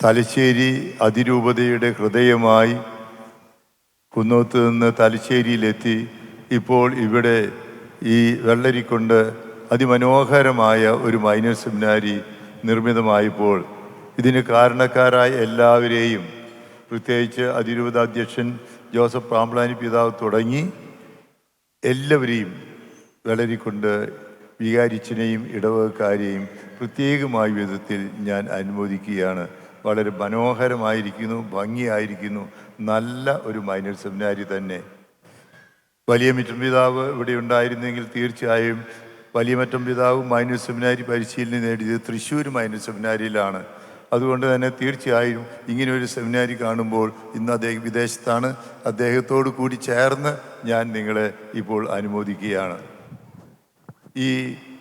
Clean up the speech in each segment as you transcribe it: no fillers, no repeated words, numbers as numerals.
തലശ്ശേരി അതിരൂപതയുടെ ഹൃദയമായി കുന്നോത്ത് നിന്ന് തലശ്ശേരിയിലെത്തി ഇപ്പോൾ ഇവിടെ ഈ വെള്ളരിക്കൊണ്ട് അതിമനോഹരമായ ഒരു മൈനർ സെമിനാരി നിർമ്മിതമായപ്പോൾ ഇതിന് കാരണക്കാരായ എല്ലാവരെയും, പ്രത്യേകിച്ച് അതിരൂപത അധ്യക്ഷൻ ജോസഫ് പാമ്പ്ളാനി പിതാവ് തുടങ്ങി എല്ലാവരെയും, വെള്ളരിക്കൊണ്ട് വികാരിച്ചനെയും ഇടവകക്കാരെയും പ്രത്യേകമായ വിധത്തിൽ ഞാൻ അനുമോദിക്കുകയാണ്. വളരെ മനോഹരമായിരിക്കുന്നു, ഭംഗിയായിരിക്കുന്നു. നല്ല ഒരു മൈനർ സെമിനാരി തന്നെ. വലിയമറ്റം പിതാവ് ഇവിടെ ഉണ്ടായിരുന്നെങ്കിൽ തീർച്ചയായും വലിയമറ്റം പിതാവ് മൈനർ സെമിനാരി പരിശീലനം നേടിയത് തൃശ്ശൂർ മൈനർ സെമിനാരിയിലാണ്. അതുകൊണ്ട് തന്നെ തീർച്ചയായും ഇങ്ങനെയൊരു സെമിനാരി കാണുമ്പോൾ, ഇന്ന് അദ്ദേഹം വിദേശത്താണ്, അദ്ദേഹത്തോട് കൂടി ചേർന്ന് ഞാൻ നിങ്ങളെ ഇപ്പോൾ അനുമോദിക്കുകയാണ്.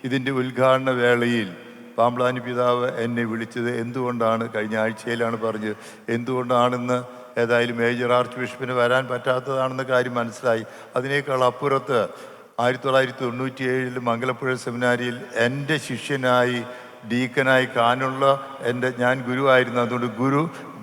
ഇതിൻ്റെ ഉദ്ഘാടന വേളയിൽ പാമ്പ്ളാനി പിതാവ് എന്നെ വിളിച്ചത് എന്തുകൊണ്ടാണ്, കഴിഞ്ഞ ആഴ്ചയിലാണ് പറഞ്ഞത്, എന്തുകൊണ്ടാണെന്ന് ഏതായാലും മേജർ ആർച്ച് ബിഷപ്പിന് വരാൻ പറ്റാത്തതാണെന്ന കാര്യം മനസ്സിലായി. അതിനേക്കാൾ അപ്പുറത്ത് 1997 മംഗലപ്പുഴ സെമിനാരിയിൽ എൻ്റെ ശിഷ്യനായി ഡീക്കനായി കാനുള്ള ഞാൻ ഗുരുവായിരുന്നു. അതുകൊണ്ട്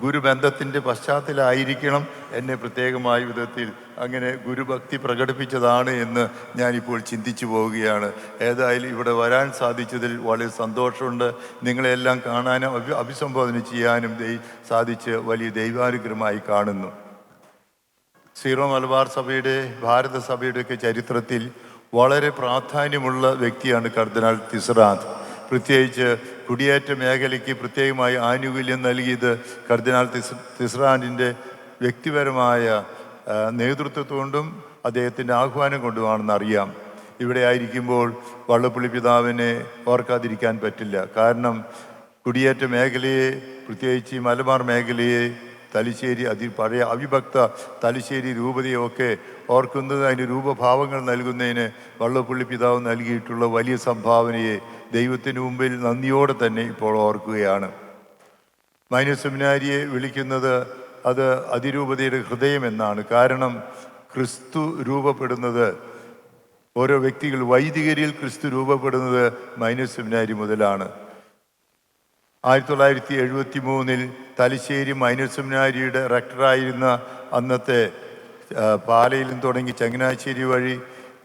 ഗുരുബന്ധത്തിൻ്റെ പശ്ചാത്തലമായിരിക്കണം എന്നെ പ്രത്യേകമായ വിധത്തിൽ അങ്ങനെ ഗുരുഭക്തി പ്രകടിപ്പിച്ചതാണ് എന്ന് ഞാനിപ്പോൾ ചിന്തിച്ചു പോവുകയാണ്. ഏതായാലും ഇവിടെ വരാൻ സാധിച്ചതിൽ വളരെ സന്തോഷമുണ്ട്. നിങ്ങളെല്ലാം കാണാനും അഭിസംബോധന ചെയ്യാനും സാധിച്ച് വലിയ ദൈവാനുഗ്രഹമായി കാണുന്നു. സീറോ മലബാർ സഭയുടെ, ഭാരത സഭയുടെയൊക്കെ ചരിത്രത്തിൽ വളരെ പ്രാധാന്യമുള്ള വ്യക്തിയാണ് കർദിനാൾ തിസ്റാത്ത്. പ്രത്യേകിച്ച് കുടിയേറ്റ മേഖലയ്ക്ക് പ്രത്യേകമായി ആനുകൂല്യം നൽകിയത് കർദിനാൾ തിസ്റാന്റിൻ്റെ വ്യക്തിപരമായ നേതൃത്വത്തോണ്ടും അദ്ദേഹത്തിൻ്റെ ആഹ്വാനം കൊണ്ടുമാണെന്ന് അറിയാം. ഇവിടെ ആയിരിക്കുമ്പോൾ വള്ളപ്പള്ളി പിതാവിനെ ഓർക്കാതിരിക്കാൻ പറ്റില്ല. കാരണം കുടിയേറ്റ മേഖലയെ, പ്രത്യേകിച്ച് മലബാർ മേഖലയെ, തലശ്ശേരി പഴയ അവിഭക്ത തലശ്ശേരി രൂപതയൊക്കെ ഓർക്കുന്നത്, അതിന് രൂപഭാവങ്ങൾ നൽകുന്നതിന് വള്ളപ്പള്ളി പിതാവ് നൽകിയിട്ടുള്ള വലിയ സംഭാവനയെ ദൈവത്തിന് മുമ്പിൽ നന്ദിയോടെ തന്നെ ഇപ്പോൾ ഓർക്കുകയാണ്. മൈനർ സെമിനാരിയെ വിളിക്കുന്നത് അത് അതിരൂപതയുടെ ഹൃദയം എന്നാണ്. കാരണം ക്രിസ്തു രൂപപ്പെടുന്നത്, ഓരോ വ്യക്തികൾ, വൈദികരിൽ ക്രിസ്തു രൂപപ്പെടുന്നത് മൈനർ സെമിനാരി മുതലാണ്. 1973 തലശ്ശേരി മൈനർ സെമിനാരിയുടെ റെക്ടറായിരുന്ന അന്നത്തെ പാലയിൽ നിന്ന് തുടങ്ങി ചങ്ങനാശ്ശേരി വഴി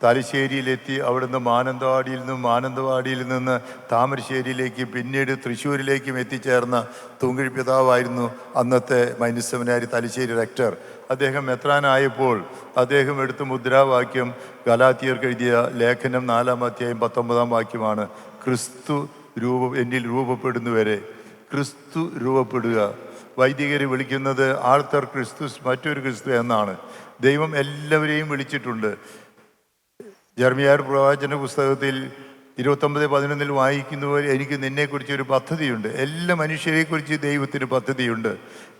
തലശ്ശേരിയിലെത്തി, അവിടുന്ന് മാനന്തവാടിയിൽ നിന്ന് താമരശ്ശേരിയിലേക്ക്, പിന്നീട് തൃശ്ശൂരിലേക്കും എത്തിച്ചേർന്ന തൂങ്കഴി പിതാവായിരുന്നു അന്നത്തെ മൈനർ സെമിനാരി തലശ്ശേരി റെക്ടർ. അദ്ദേഹം മെത്രാനായപ്പോൾ അദ്ദേഹം എടുത്ത മുദ്രാവാക്യം ഗലാത്യർക്ക് എഴുതിയ ലേഖനം 4-ാം അധ്യായം 19-ാം വാക്യമാണ്. ക്രിസ്തു എന്നിൽ രൂപപ്പെടുന്നവരെ, ക്രിസ്തു രൂപപ്പെടുക. വൈദികരെ വിളിക്കുന്നത് ആൾത്തർ ക്രിസ്തുസ്, മറ്റൊരു ക്രിസ്തു എന്നാണ്. ദൈവം എല്ലാവരെയും വിളിച്ചിട്ടുണ്ട്. ജെറമ്യാ പ്രവാചന പുസ്തകത്തിൽ 29:11 വായിക്കുന്നവർ, എനിക്ക് നിന്നെക്കുറിച്ചൊരു പദ്ധതിയുണ്ട്. എല്ലാ മനുഷ്യരെക്കുറിച്ച് ദൈവത്തിന് പദ്ധതിയുണ്ട്.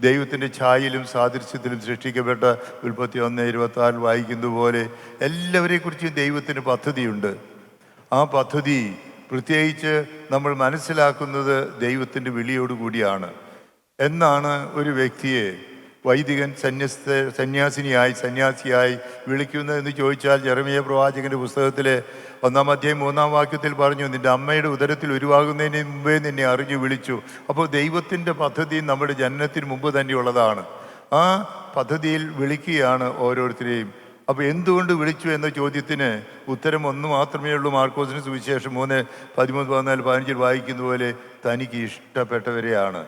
ദൈവത്തിൻ്റെ ഛായയിലും സാദൃശ്യത്തിലും സൃഷ്ടിക്കപ്പെട്ട ഉൽപ്പത്തി 1:26 വായിക്കുന്നത് പോലെ എല്ലാവരെക്കുറിച്ചും ദൈവത്തിന് പദ്ധതിയുണ്ട്. ആ പദ്ധതി പ്രത്യേകിച്ച് നമ്മൾ മനസ്സിലാക്കുന്നത് ദൈവത്തിൻ്റെ വിളിയോടുകൂടിയാണ്. എന്നാണ് ഒരു വ്യക്തിയെ വൈദികൻ സന്യാസിയായി വിളിക്കുന്നതെന്ന് ചോദിച്ചാൽ, ജെറമ്യാ പ്രവാചകന്റെ പുസ്തകത്തിലെ 1-ാം അധ്യായം 3-ാം വാക്യത്തിൽ പറഞ്ഞു, നിന്റെ അമ്മയുടെ ഉദരത്തിൽ ഉരുവാകുന്നതിന് മുമ്പേ നിന്നെ അറിഞ്ഞു വിളിച്ചു. അപ്പോൾ ദൈവത്തിൻ്റെ പദ്ധതി നമ്മുടെ ജനനത്തിന് മുമ്പ് തന്നെയുള്ളതാണ്. ആ പദ്ധതിയിൽ വിളിക്കുകയാണ് ഓരോരുത്തരെയും. അപ്പോൾ എന്തുകൊണ്ട് വിളിച്ചു എന്ന ചോദ്യത്തിന് ഉത്തരം ഒന്ന് മാത്രമേ ഉള്ളൂ. മാർക്കോസിന് സുവിശേഷം 3:13-14-15 വായിക്കുന്ന പോലെ, തനിക്ക് ഇഷ്ടപ്പെട്ടവരെയാണ്.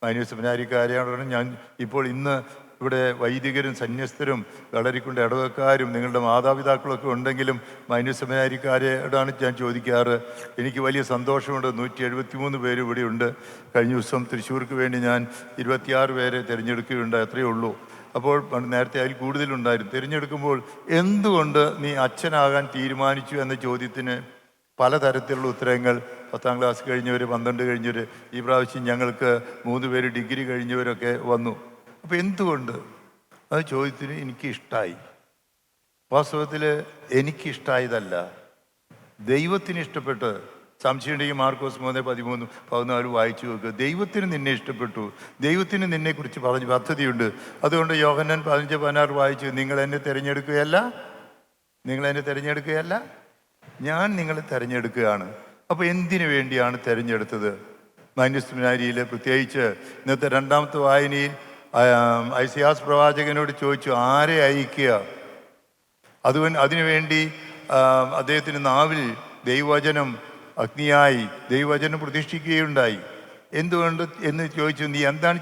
മൈനർ സെമിനാരിക്കാരെയാണ് ഞാൻ ഇപ്പോൾ ഇന്ന് ഇവിടെ വൈദികരും സന്യസ്തരും വെള്ളരിക്കുണ്ട് ഇടവക്കാരും നിങ്ങളുടെ മാതാപിതാക്കളൊക്കെ ഉണ്ടെങ്കിലും മൈനർ സെമിനാരിക്കാരോടാണ് ഞാൻ ചോദിക്കാറ്. എനിക്ക് വലിയ സന്തോഷമുണ്ട്. 173 പേര് ഇവിടെയുണ്ട്. കഴിഞ്ഞ ദിവസം തൃശ്ശൂർക്ക് വേണ്ടി ഞാൻ 26 പേരെ തിരഞ്ഞെടുക്കുകയുണ്ട്, അത്രയേ ഉള്ളൂ. അപ്പോൾ നേരത്തെ അതിൽ കൂടുതലുണ്ടായിരുന്നു. തിരഞ്ഞെടുക്കുമ്പോൾ എന്തുകൊണ്ട് നീ അച്ഛനാകാൻ തീരുമാനിച്ചു എന്ന ചോദ്യത്തിന് പലതരത്തിലുള്ള ഉത്തരങ്ങൾ. 10ാം ക്ലാസ് കഴിഞ്ഞവർ, 12 കഴിഞ്ഞവർ, ഈ പ്രാവശ്യം ഞങ്ങൾക്ക് 3 പേര് ഡിഗ്രി കഴിഞ്ഞവരൊക്കെ വന്നു. അപ്പോൾ എന്തുകൊണ്ട്? അത് ചോദ്യത്തിന് എനിക്കിഷ്ടമായി. വാസ്തവത്തിൽ എനിക്കിഷ്ടമായതല്ല, ദൈവത്തിന് ഇഷ്ടപ്പെട്ട്. സംശയമുണ്ടെങ്കിൽ മാർക്കോസ് 3:13-14 വായിച്ചു നോക്കുക. ദൈവത്തിന് നിന്നെ ഇഷ്ടപ്പെട്ടു, ദൈവത്തിന് നിന്നെക്കുറിച്ച് പറഞ്ഞ് പദ്ധതിയുണ്ട്. അതുകൊണ്ട് യോഹന്നാൻ 15:16 വായിച്ചു, നിങ്ങൾ എന്നെ തിരഞ്ഞെടുക്കുകയല്ല, ഞാൻ നിങ്ങളെ തിരഞ്ഞെടുക്കുകയാണ്. അപ്പോൾ എന്തിനു വേണ്ടിയാണ് തിരഞ്ഞെടുത്തത്? മാന്യസ് സെമിനാരിയിൽ പ്രത്യേകിച്ച് ഇന്നത്തെ രണ്ടാമത്തെ വായനയിൽ ഐസയാസ് പ്രവാചകനോട് ചോദിച്ചു, ആരെ അയക്കുക? അതിനുവേണ്ടി അദ്ദേഹത്തിന് നാവിൽ ദൈവവചനം അഗ്നിയായി ദൈവവചനം പ്രതിഷ്ഠിക്കുകയുണ്ടായി. എന്തുകൊണ്ട് എന്ന് ചോദിച്ചു, നീ എന്താണ്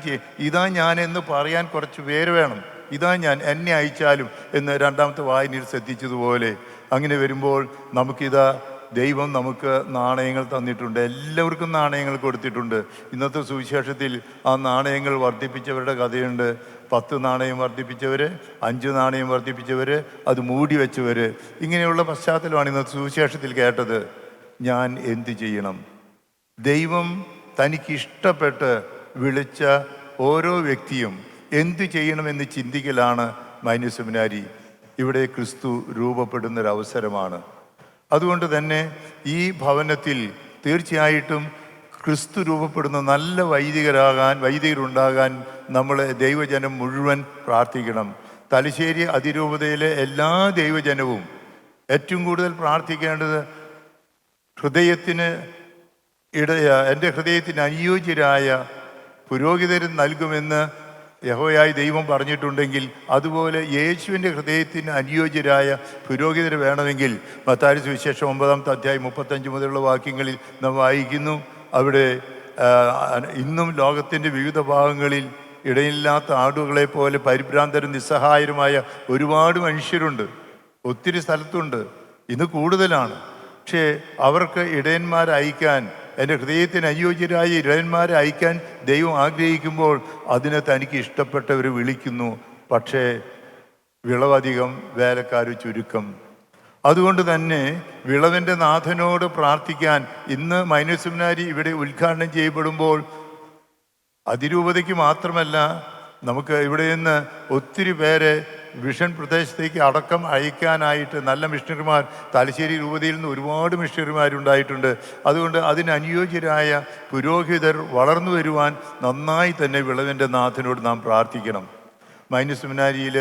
ഇതാ ഞാൻ എന്ന് പറയാൻ കുറച്ച് പേര് വേണം, ഇതാ ഞാൻ, എന്നെ അയച്ചാലും എന്ന് രണ്ടാമത്തെ വായനയിൽ ശ്രദ്ധിച്ചതുപോലെ അങ്ങനെ വരുമ്പോൾ നമുക്കിതാ ദൈവം നമുക്ക് നാണയങ്ങൾ തന്നിട്ടുണ്ട്. എല്ലാവർക്കും നാണയങ്ങൾ കൊടുത്തിട്ടുണ്ട്. ഇന്നത്തെ സുവിശേഷത്തിൽ ആ നാണയങ്ങൾ വർദ്ധിപ്പിച്ചവരുടെ കഥയുണ്ട്. 10 നാണയം വർദ്ധിപ്പിച്ചവർ, 5 നാണയം വർദ്ധിപ്പിച്ചവർ, അത് മൂടി വെച്ചവർ, ഇങ്ങനെയുള്ള പശ്ചാത്തലമാണ് ഇന്നത്തെ സുവിശേഷത്തിൽ കേട്ടത്. ഞാൻ എന്ത് ചെയ്യണം? ദൈവം തനിക്കിഷ്ടപ്പെട്ട് വിളിച്ച ഓരോ വ്യക്തിയും എന്തു ചെയ്യണമെന്ന് ചിന്തിക്കലാണ് മാന്യസ് സെമിനാരി. ഇവിടെ ക്രിസ്തു രൂപപ്പെടുന്നൊരവസരമാണ്. അതുകൊണ്ട് തന്നെ ഈ ഭവനത്തിൽ തീർച്ചയായിട്ടും ക്രിസ്തു രൂപപ്പെടുന്ന നല്ല വൈദികരുണ്ടാകാൻ നമ്മൾ ദൈവജനം മുഴുവൻ പ്രാർത്ഥിക്കണം. തലശ്ശേരി അതിരൂപതയിലെ എല്ലാ ദൈവജനവും ഏറ്റവും കൂടുതൽ പ്രാർത്ഥിക്കേണ്ടത് എൻ്റെ ഹൃദയത്തിന് അനുയോജ്യരായ പുരോഹിതരും നൽകുമെന്ന് യഹോവയായ ദൈവം പറഞ്ഞിട്ടുണ്ടെങ്കിൽ, അതുപോലെ യേശുവിൻ്റെ ഹൃദയത്തിന് അനുയോജ്യരായ പുരോഹിതർ വേണമെങ്കിൽ മത്തായി സുവിശേഷം 9-ാമത്തെ അധ്യായം 35 മുതലുള്ള വാക്യങ്ങളിൽ നാം വായിക്കുന്നു. അവിടെ ഇന്നും ലോകത്തിൻ്റെ വിവിധ ഭാഗങ്ങളിൽ ഇടയില്ലാത്ത ആടുകളെ പോലെ പരിഭ്രാന്തരും നിസ്സഹായരുമായ ഒരുപാട് മനുഷ്യരുണ്ട്. ഒത്തിരി സ്ഥലത്തുണ്ട്, ഇന്ന് കൂടുതലാണ്. പക്ഷേ അവർക്ക് ഇടയന്മാരെ അയക്കാൻ, എൻ്റെ ഹൃദയത്തിന് അനുയോജ്യരായ ഇടയന്മാരെ അയക്കാൻ ദൈവം ആഗ്രഹിക്കുമ്പോൾ അതിനെ തനിക്ക് ഇഷ്ടപ്പെട്ടവർ വിളിക്കുന്നു. പക്ഷേ വിളവധികം, വേലക്കാർ ചുരുക്കം. അതുകൊണ്ട് തന്നെ വിളവിൻ്റെ നാഥനോട് പ്രാർത്ഥിക്കാൻ ഇന്ന് മാന്യസ് സെമിനാരി ഇവിടെ ഉദ്ഘാടനം ചെയ്യപ്പെടുമ്പോൾ അതിരൂപതയ്ക്ക് മാത്രമല്ല, നമുക്ക് ഇവിടെ നിന്ന് ഒത്തിരി പേരെ വിഷൻ പ്രദേശത്തേക്ക് അടക്കം അയക്കാനായിട്ട് നല്ല മിഷണറിമാർ തലശ്ശേരി രൂപതയിൽ നിന്ന് ഒരുപാട് മിഷണറിമാരുണ്ടായിട്ടുണ്ട്. അതുകൊണ്ട് അതിനനുയോജ്യരായ പുരോഹിതർ വളർന്നു വരുവാൻ നന്നായി തന്നെ വിളവിൻ്റെ നാഥനോട് നാം പ്രാർത്ഥിക്കണം. മാന്യസ് സെമിനാരിയിൽ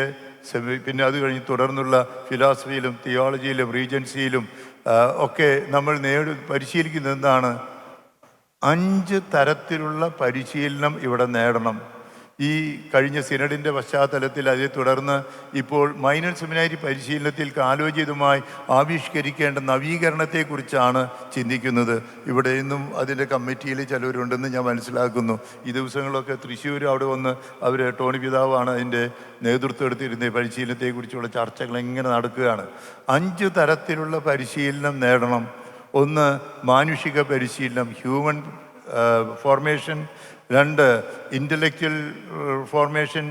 പിന്നെ അത് കഴിഞ്ഞ് തുടർന്നുള്ള ഫിലോസഫിയിലും തിയോളജിയിലും റീജൻസിയിലും ഒക്കെ നമ്മൾ പരിശീലിക്കുന്നത് എന്താണ്? 5 തരത്തിലുള്ള പരിശീലനം ഇവിടെ നേടണം. ഈ കഴിഞ്ഞ സിനഡിൻ്റെ പശ്ചാത്തലത്തിൽ അതേ തുടർന്ന് ഇപ്പോൾ മൈനർ സെമിനാരി പരിശീലനത്തിൽ കാലോചിതമായി ആവിഷ്കരിക്കേണ്ട നവീകരണത്തെക്കുറിച്ചാണ് ചിന്തിക്കുന്നത്. ഇവിടെ നിന്നും അതിൻ്റെ കമ്മിറ്റിയിൽ ചിലവരുണ്ടെന്ന് ഞാൻ മനസ്സിലാക്കുന്നു. ഈ ദിവസങ്ങളൊക്കെ തൃശ്ശൂർ അവിടെ വന്ന് ടോണി പിതാവാണ് അതിൻ്റെ നേതൃത്വം എടുത്തിരുന്നത്. പരിശീലനത്തെക്കുറിച്ചുള്ള ചർച്ചകൾ എങ്ങനെ നടക്കുകയാണ്. 5 തരത്തിലുള്ള പരിശീലനം നേടണം. ഒന്ന്, മാനുഷിക പരിശീലനം, ഹ്യൂമൻ ഫോർമേഷൻ. 2, ഇൻ്റലക്ച്വൽ ഫോർമേഷൻ,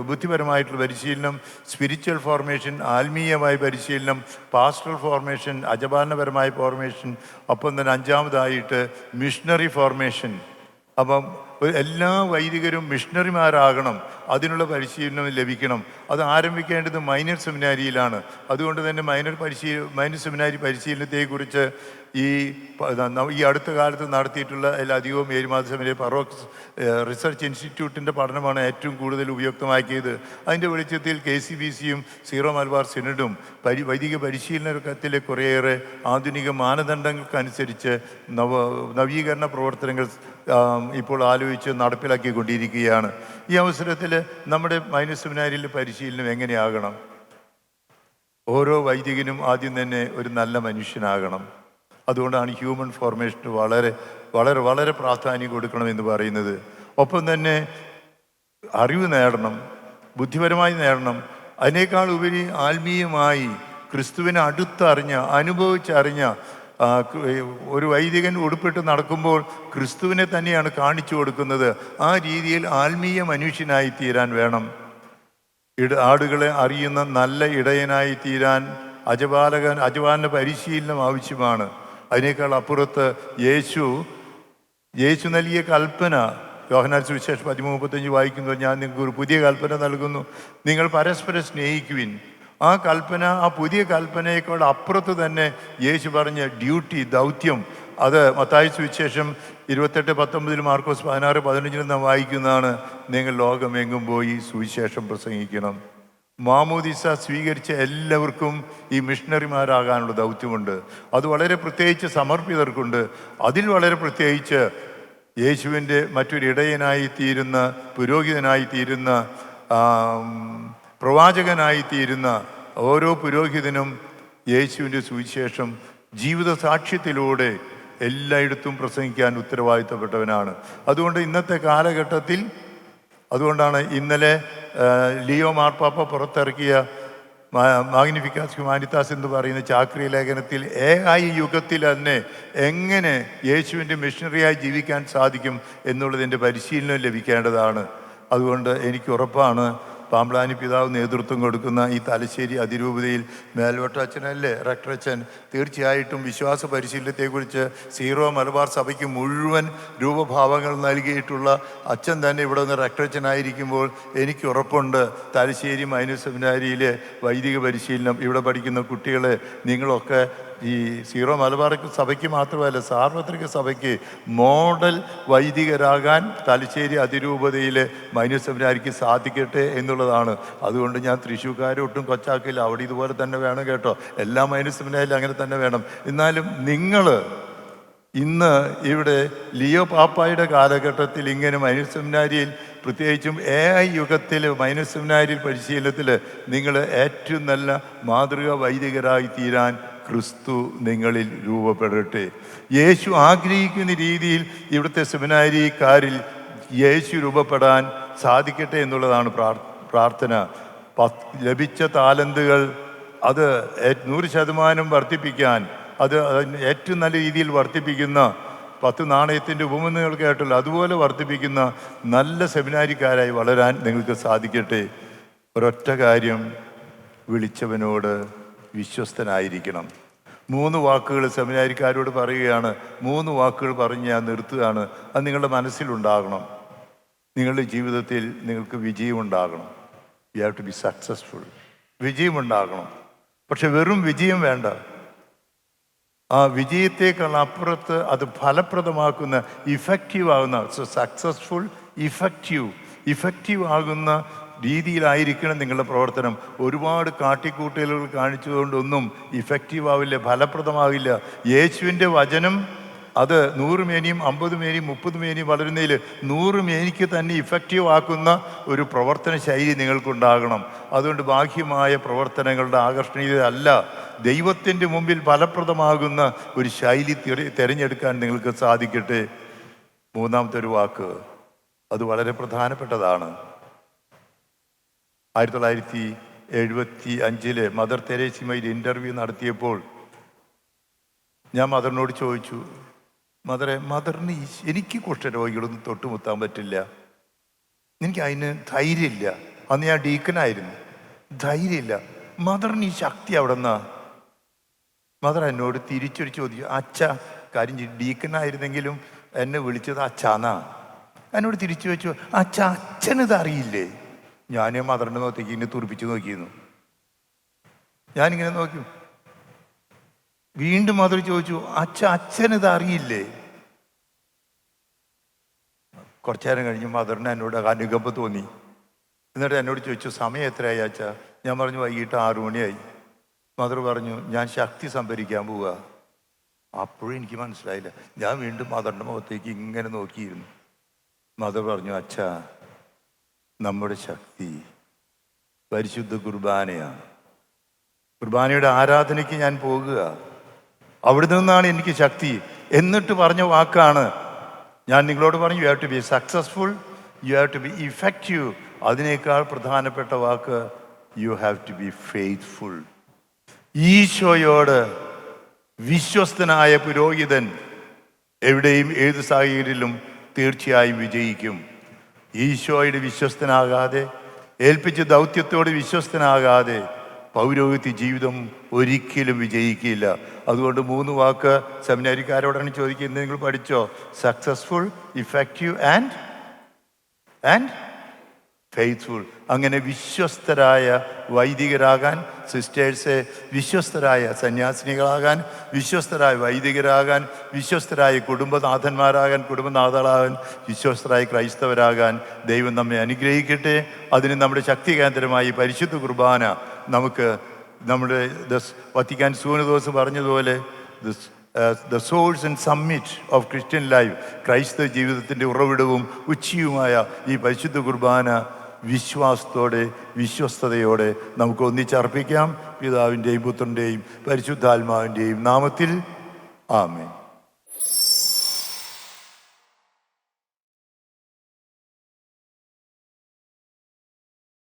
ബുദ്ധിപരമായിട്ടുള്ള പരിശീലനം. സ്പിരിച്വൽ ഫോർമേഷൻ, ആത്മീയമായ പരിശീലനം. പാസ്റ്ററൽ ഫോർമേഷൻ, അജപാലനപരമായ ഫോർമേഷൻ. ഒപ്പം തന്നെ 5-ാമതായിട്ട് മിഷണറി ഫോർമേഷൻ. അപ്പം എല്ലാ വൈദികരും മിഷണറിമാരാകണം, അതിനുള്ള പരിശീലനം ലഭിക്കണം. അത് ആരംഭിക്കേണ്ടത് മൈനർ സെമിനാരിയിലാണ്. അതുകൊണ്ട് തന്നെ മൈനർ സെമിനാരി പരിശീലനത്തെക്കുറിച്ച് ഈ അടുത്ത കാലത്ത് നടത്തിയിട്ടുള്ള അധികവും മേരിമാത സെമിനാരി ഫറോക്ക് റിസർച്ച് ഇൻസ്റ്റിറ്റ്യൂട്ടിൻ്റെ പഠനമാണ് ഏറ്റവും കൂടുതൽ ഉപയുക്തമാക്കിയത്. അതിൻ്റെ വെളിച്ചത്തിൽ KCBCയും സീറോ മലബാർ സിനഡും വൈദിക പരിശീലനത്തിലെ കുറേയേറെ ആധുനിക മാനദണ്ഡങ്ങൾക്കനുസരിച്ച് നവീകരണ പ്രവർത്തനങ്ങൾ ഇപ്പോൾ ആലോചിച്ച് നടപ്പിലാക്കിക്കൊണ്ടിരിക്കുകയാണ്. ഈ അവസരത്തിൽ നമ്മുടെ മൈനർ സെമിനാരിയിലെ പരിശീലനം എങ്ങനെയാകണം? ഓരോ വൈദികനും ആദ്യം തന്നെ ഒരു നല്ല മനുഷ്യനാകണം. അതുകൊണ്ടാണ് ഹ്യൂമൻ ഫോർമേഷന് വളരെ വളരെ വളരെ പ്രാധാന്യം കൊടുക്കണമെന്ന് പറയുന്നത്. ഒപ്പം തന്നെ അറിവ് നേടണം, ബുദ്ധിപരമായി നേടണം. അതിനേക്കാൾ ഉപരി ആത്മീയമായി ക്രിസ്തുവിനെ അനുഭവിച്ചറിഞ്ഞ ഒരു വൈദികൻ ഉടുപ്പിട്ട് നടക്കുമ്പോൾ ക്രിസ്തുവിനെ തന്നെയാണ് കാണിച്ചു കൊടുക്കുന്നത്. ആ രീതിയിൽ ആത്മീയ മനുഷ്യനായി തീരാൻ വേണം. ആടുകളെ അറിയുന്ന നല്ല ഇടയനായി തീരാൻ അജപാലന പരിശീലനം ആവശ്യമാണ്. അതിനേക്കാൾ അപ്പുറത്ത് യേശു നൽകിയ കൽപ്പന, യോഹന്നാൻ സുവിശേഷം 13:35 വായിക്കുന്നത്, ഞാൻ നിങ്ങൾക്ക് ഒരു പുതിയ കൽപ്പന നൽകുന്നു, നിങ്ങൾ പരസ്പരം സ്നേഹിക്കുവിൻ. ആ പുതിയ കൽപ്പനയേക്കാൾ അപ്പുറത്ത് തന്നെ യേശു പറഞ്ഞ ഡ്യൂട്ടി, ദൗത്യം, അത് മത്തായി സുവിശേഷം 28:19, മാർക്കോസ് 16:15 നാം വായിക്കുന്നതാണ്. നിങ്ങൾ ലോകമെങ്ങും പോയി സുവിശേഷം പ്രസംഗിക്കണം. മാമോദിസ സ്വീകരിച്ച എല്ലാവർക്കും ഈ മിഷണറിമാരാകാനുള്ള ദൗത്യമുണ്ട്. അത് വളരെ പ്രത്യേകിച്ച് സമർപ്പിതർക്കുണ്ട്. അതിൽ വളരെ പ്രത്യേകിച്ച് യേശുവിൻ്റെ മറ്റൊരു ഇടയനായി തീരുന്ന, പുരോഹിതനായി തീരുന്ന, പ്രവാചകനായി തീരുന്ന ഓരോ പുരോഹിതനും യേശുവിൻ്റെ സുവിശേഷം ജീവിത സാക്ഷ്യത്തിലൂടെ എല്ലായിടത്തും പ്രസംഗിക്കാൻ ഉത്തരവാദിത്തപ്പെട്ടവനാണ്. അതുകൊണ്ട് ഇന്നത്തെ കാലഘട്ടത്തിൽ, അതുകൊണ്ടാണ് ഇന്നലെ ലിയോ മാർപ്പാപ്പ പുറത്തിറക്കിയ മാഗ്നിഫിക്കാസ് ഹ്യൂമാനിറ്റാസ് എന്ന് പറയുന്ന ചാക്രിക ലേഖനത്തിൽ AI യുഗത്തിൽ തന്നെ എങ്ങനെ യേശുവിൻ്റെ മിഷണറിയായി ജീവിക്കാൻ സാധിക്കും എന്നുള്ളതിൻ്റെ പരിശീലനം ലഭിക്കേണ്ടതാണ്. അതുകൊണ്ട് എനിക്ക് ഉറപ്പാണ്, പാമ്പ്ളാനി പിതാവ് നേതൃത്വം കൊടുക്കുന്ന ഈ തലശ്ശേരി അതിരൂപതയിൽ മേൽവട്ടച്ചനല്ലേ റക്ടറച്ചൻ, തീർച്ചയായിട്ടും വിശ്വാസ പരിശീലനത്തെക്കുറിച്ച് സീറോ മലബാർ സഭയ്ക്ക് മുഴുവൻ രൂപഭാവങ്ങൾ നൽകിയിട്ടുള്ള അച്ഛൻ തന്നെ ഇവിടെ നിന്ന് റക്ടറച്ചനായിരിക്കുമ്പോൾ എനിക്ക് ഉറപ്പുണ്ട് തലശ്ശേരി മൈനസ് സെമിനാരിയിലെ വൈദിക പരിശീലനം ഇവിടെ പഠിക്കുന്ന കുട്ടികളെ നിങ്ങളൊക്കെ ഈ സീറോ മലബാർ സഭയ്ക്ക് മാത്രമല്ല സാർവത്രിക സഭയ്ക്ക് മോഡൽ വൈദികരാകാൻ തലശ്ശേരി അതിരൂപതയിലെ മൈനസ് സെമിനാരിക്ക് സാധിക്കട്ടെ എന്നുള്ളതാണ്. അതുകൊണ്ട് ഞാൻ തൃശ്ശൂർക്കാരൊട്ടും കൊച്ചാക്കില്ല, അവിടെ ഇതുപോലെ തന്നെ വേണം കേട്ടോ, എല്ലാ മൈനസ് സെമിനാരിലും അങ്ങനെ തന്നെ വേണം. എന്നാലും നിങ്ങൾ ഇന്ന് ഇവിടെ ലിയോ പാപ്പായുടെ കാലഘട്ടത്തിൽ ഇങ്ങനെ മൈനസ് സെമിനാരിയിൽ, പ്രത്യേകിച്ചും AI യുഗത്തിൽ മൈനസ് സെമിനാരിയിൽ പരിശീലനത്തിൽ നിങ്ങൾ ഏറ്റവും നല്ല മാതൃകാ വൈദികരായി തീരാൻ ക്രിസ്തു നിങ്ങളിൽ രൂപപ്പെടട്ടെ. യേശു ആഗ്രഹിക്കുന്ന രീതിയിൽ ഇവിടുത്തെ സെമിനാരിക്കാരിൽ യേശു രൂപപ്പെടാൻ സാധിക്കട്ടെ എന്നുള്ളതാണ് പ്രാർത്ഥന. ലഭിച്ച താലന്തുകൾ അത് 100% വർദ്ധിപ്പിക്കാൻ, അത് ഏറ്റവും നല്ല രീതിയിൽ വർദ്ധിപ്പിക്കുന്ന 10 നാണയത്തിൻ്റെ ഉപമകൾ കേട്ടല്ലോ, അതുപോലെ വർദ്ധിപ്പിക്കുന്ന നല്ല സെമിനാരിക്കാരായി വളരാൻ നിങ്ങൾക്ക് സാധിക്കട്ടെ. ഒരൊറ്റ കാര്യം, വിളിച്ചവനോട് വിശ്വസ്തനായിരിക്കണം. 3 വാക്കുകൾ സെമിനാരിക്കാരോട് പറയുകയാണ്. 3 വാക്കുകൾ പറഞ്ഞ് ഞാൻ നിർത്തുകയാണ്. അത് നിങ്ങളുടെ മനസ്സിലുണ്ടാകണം. നിങ്ങളുടെ ജീവിതത്തിൽ നിങ്ങൾക്ക് വിജയമുണ്ടാകണം. You have to be successful. വിജയമുണ്ടാകണം. പക്ഷെ വെറും വിജയം വേണ്ട, ആ വിജയത്തേക്കാൾ അപ്പുറത്ത് അത് ഫലപ്രദമാക്കുന്ന, ഇഫക്റ്റീവ് ആകുന്ന, സക്സസ്ഫുൾ ഇഫക്റ്റീവ് ആകുന്ന രീതിയിലായിരിക്കണം നിങ്ങളുടെ പ്രവർത്തനം. ഒരുപാട് കാട്ടിക്കൂട്ടലുകൾ കാണിച്ചുകൊണ്ടൊന്നും ഇഫക്റ്റീവ് ആവില്ല, ഫലപ്രദമാകില്ല. യേശുവിൻ്റെ വചനം അത് 100 മേനിയും 50 മേനിയും 30 മേനിയും വളരുന്നതിൽ 100 മേനിക്ക് തന്നെ ഇഫക്റ്റീവ് ആക്കുന്ന ഒരു പ്രവർത്തന ശൈലി നിങ്ങൾക്കുണ്ടാകണം. അതുകൊണ്ട് ബാഹ്യമായ പ്രവർത്തനങ്ങളുടെ ആകർഷണീയത അല്ല, ദൈവത്തിൻ്റെ മുമ്പിൽ ഫലപ്രദമാകുന്ന ഒരു ശൈലി തിരഞ്ഞെടുക്കാൻ നിങ്ങൾക്ക് സാധിക്കട്ടെ. 3ാമത്തെ ഒരു വാക്ക്, അത് വളരെ പ്രധാനപ്പെട്ടതാണ്. 1975 മദർ തെരേസയുമായി ഇൻ്റർവ്യൂ നടത്തിയപ്പോൾ ഞാൻ മദറിനോട് ചോദിച്ചു, മദറിന് എനിക്ക് കുഷ്ഠരോഗികളൊന്നും തൊട്ടുമുത്താൻ പറ്റില്ല, എനിക്ക് അതിന് ധൈര്യമില്ല. അന്ന് ഞാൻ ഡീക്കനായിരുന്നു, ധൈര്യമില്ല. മദറിന് ഈ ശക്തി അവിടെ നിന്നാ? മദർ എന്നോട് തിരിച്ചൊരു ചോദിച്ചു, അച്ഛ, കാര്യം ഡീക്കനായിരുന്നെങ്കിലും എന്നെ വിളിച്ചത് അച്ഛാന്നാ. എന്നോട് തിരിച്ചു വെച്ചു, അച്ഛനിത് അറിയില്ലേ? ഞാൻ മദറിൻ്റെ നോക്കിക്ക് ഇങ്ങനെ തുറപ്പിച്ച് നോക്കിയിരുന്നു. ഞാനിങ്ങനെ നോക്കി. വീണ്ടും മദർ ചോദിച്ചു, അച്ഛനിത് അറിയില്ലേ? കുറച്ചു നേരം കഴിഞ്ഞ് മദറിന് എന്നോട് അനുകമ്പ തോന്നി. എന്നിട്ട് എന്നോട് ചോദിച്ചു, സമയം എത്രയായി അച്ഛാ? ഞാൻ പറഞ്ഞു, വൈകിട്ട് 6 മണിയായി. മദർ പറഞ്ഞു, ഞാൻ ശക്തി സംഭരിക്കാൻ പോവുക. അപ്പോഴും എനിക്ക് മനസ്സിലായില്ല. ഞാൻ വീണ്ടും മദറിൻ്റെ മുഖത്തേക്ക് ഇങ്ങനെ നോക്കിയിരുന്നു. മദർ പറഞ്ഞു, അച്ഛാ, നമ്മുടെ ശക്തി പരിശുദ്ധ കുർബാനയാണ്. കുർബാനയുടെ ആരാധനയ്ക്ക് ഞാൻ പോകുക, അവിടെ നിന്നാണ് എനിക്ക് ശക്തി. എന്നിട്ട് പറഞ്ഞ വാക്കാണ് ഞാൻ നിങ്ങളോട് പറഞ്ഞു, you have to be successful, you have to be effective. അതിനേക്കാൾ പ്രധാനപ്പെട്ട വാക്ക്, you have to be faithful. ഈശോയോട് വിശ്വസ്തനായ പുരോഹിതൻ എവിടെയും ഏത് സാഹചര്യത്തിലും തീർച്ചയായും വിജയിക്കും. ഈശോയുടെ വിശ്വസ്തനാകാതെ, ഏൽപ്പിച്ച ദൗത്യത്തോട് വിശ്വസ്തനാകാതെ പൗരോഹിത്യ ജീവിതം ഒരിക്കലും വിജയിക്കില്ല. അതുകൊണ്ട് 3 വാക്ക് സെമിനാരിക്കാരോടാണ് ചോദിക്കുന്നത്, നിങ്ങൾ പഠിച്ചോ? Successful, effective and faithful. അങ്ങനെ വിശ്വസ്തരായ വൈദികരാകാൻ, സിസ്റ്റേഴ്സ് വിശ്വസ്തരായ സന്യാസിനികളാകാൻ, വിശ്വസ്തരായ വൈദികരാകാൻ, വിശ്വസ്തരായ കുടുംബനാഥന്മാരാകാൻ, കുടുംബനാഥകളാകാൻ, വിശ്വസ്തരായ ക്രൈസ്തവരാകാൻ ദൈവം നമ്മെ അനുഗ്രഹിക്കട്ടെ. അതിന് നമ്മുടെ ശക്തി കേന്ദ്രമായി പരിശുദ്ധ കുർബാന നമുക്ക് നമ്മുടെ വത്തിക്കാൻ സൂനദോസ് പറഞ്ഞതുപോലെ the source and summit of Christian life, ക്രൈസ്തവ ജീവിതത്തിൻ്റെ ഉറവിടവും ഉച്ചിയുമായ ഈ പരിശുദ്ധ കുർബാന വിശ്വാസത്തോടെ വിശ്വസ്തയോടെ നമുക്ക് ഒന്നിച്ചർപ്പിക്കാം. പിതാവിൻ്റെയും പുത്രൻ്റെയും പരിശുദ്ധാത്മാവിൻ്റെയും നാമത്തിൽ ആമേൻ.